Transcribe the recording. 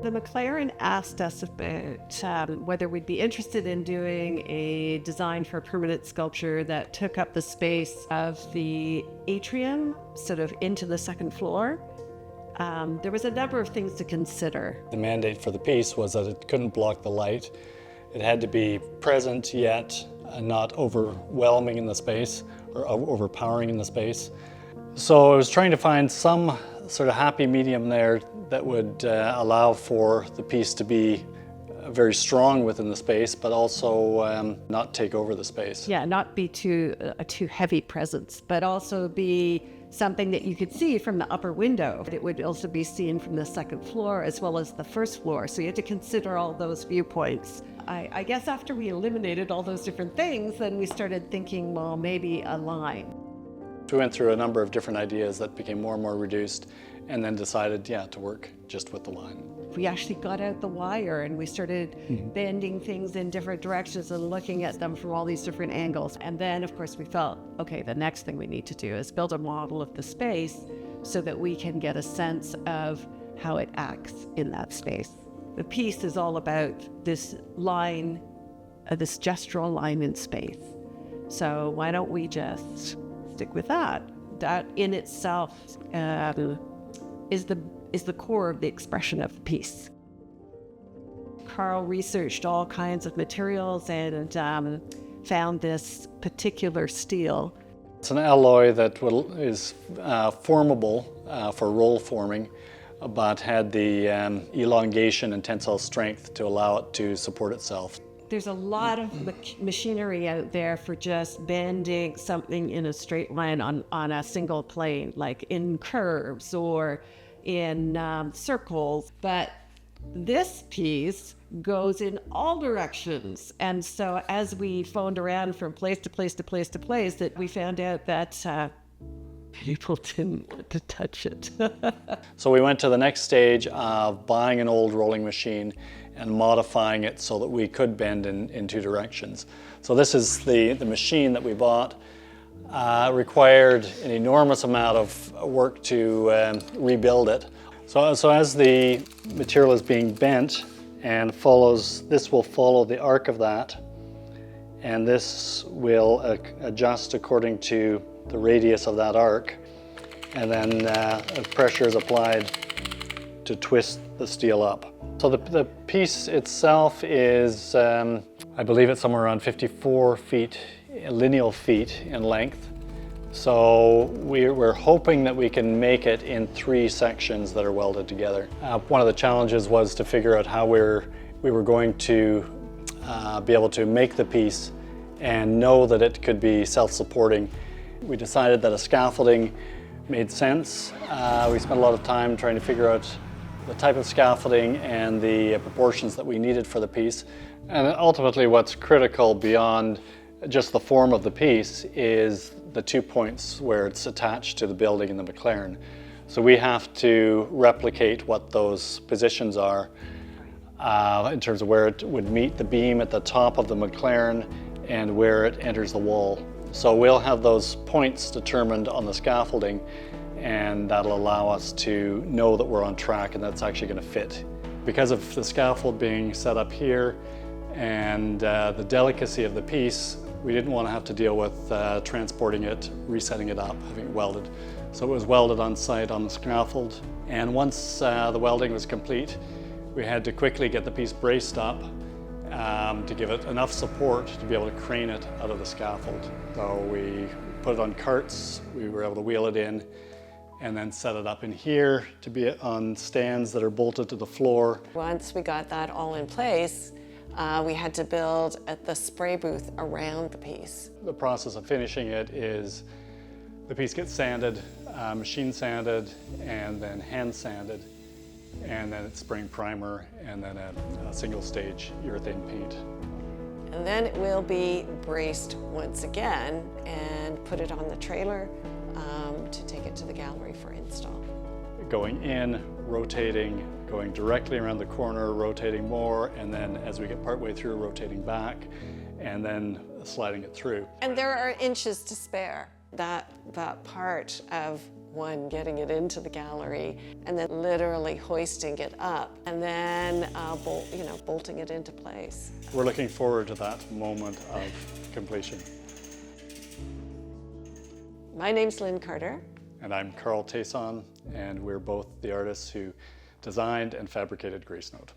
The MacLaren asked us about whether we'd be interested in doing a design for a permanent sculpture that took up the space of the atrium, sort of into the second floor. There was a number of things to consider. The mandate for the piece was that it couldn't block the light. It had to be present yet not overwhelming in the space or overpowering in the space. So I was trying to find some sort of happy medium there that would allow for the piece to be very strong within the space, but also not take over the space. Yeah, not be a too heavy presence, but also be something that you could see from the upper window. It would also be seen from the second floor as well as the first floor. So you had to consider all those viewpoints. I guess after we eliminated all those different things, then we started thinking, well, maybe a line. We went through a number of different ideas that became more and more reduced, and then decided, to work just with the line. We actually got out the wire and we started bending things in different directions and looking at them from all these different angles. And then, of course, we felt, okay, the next thing we need to do is build a model of the space so that we can get a sense of how it acts in that space. The piece is all about this line, this gestural line in space. So why don't we just stick with that? That in itself is the core of the expression of the piece. Carl researched all kinds of materials and found this particular steel. It's an alloy that is formable for roll forming, but had the elongation and tensile strength to allow it to support itself. There's a lot of machinery out there for just bending something in a straight line on a single plane, like in curves or in circles. But this piece goes in all directions. And so as we phoned around from place to place to place to place, that we found out that people didn't want to touch it. So we went to the next stage of buying an old rolling machine and modifying it so that we could bend in two directions. So this is the machine that we bought. Required an enormous amount of work to rebuild it. So as the material is being bent and this will follow the arc of that, and this will adjust according to the radius of that arc, and then pressure is applied to twist the steel up. So the piece itself is, I believe it's somewhere around 54 lineal feet in length. So we're hoping that we can make it in 3 sections that are welded together. One of the challenges was to figure out how we were going to be able to make the piece and know that it could be self-supporting. We decided that a scaffolding made sense. We spent a lot of time trying to figure out the type of scaffolding and the proportions that we needed for the piece. And ultimately what's critical beyond just the form of the piece is the 2 points where it's attached to the building in the MacLaren. So we have to replicate what those positions are in terms of where it would meet the beam at the top of the MacLaren and where it enters the wall. So we'll have those points determined on the scaffolding, and that'll allow us to know that we're on track and that's actually going to fit. Because of the scaffold being set up here and the delicacy of the piece, we didn't want to have to deal with transporting it, resetting it up, having it welded. So it was welded on site on the scaffold, and once the welding was complete, we had to quickly get the piece braced up to give it enough support to be able to crane it out of the scaffold. So we put it on carts, we were able to wheel it in, and then set it up in here to be on stands that are bolted to the floor. Once we got that all in place, we had to build the spray booth around the piece. The process of finishing it is the piece gets sanded, machine sanded, and then hand sanded, and then it's spraying primer, and then a single stage urethane paint. And then it will be braced once again and put it on the trailer to take it to the gallery for install. Going in, rotating, going directly around the corner, rotating more, and then as we get partway through, rotating back, and then sliding it through. And there are inches to spare. That part of one, getting it into the gallery, and then literally hoisting it up, and then bolting it into place. We're looking forward to that moment of completion. My name's Lynn Carter. And I'm Carl Taçon, and we're both the artists who designed and fabricated Grace Note.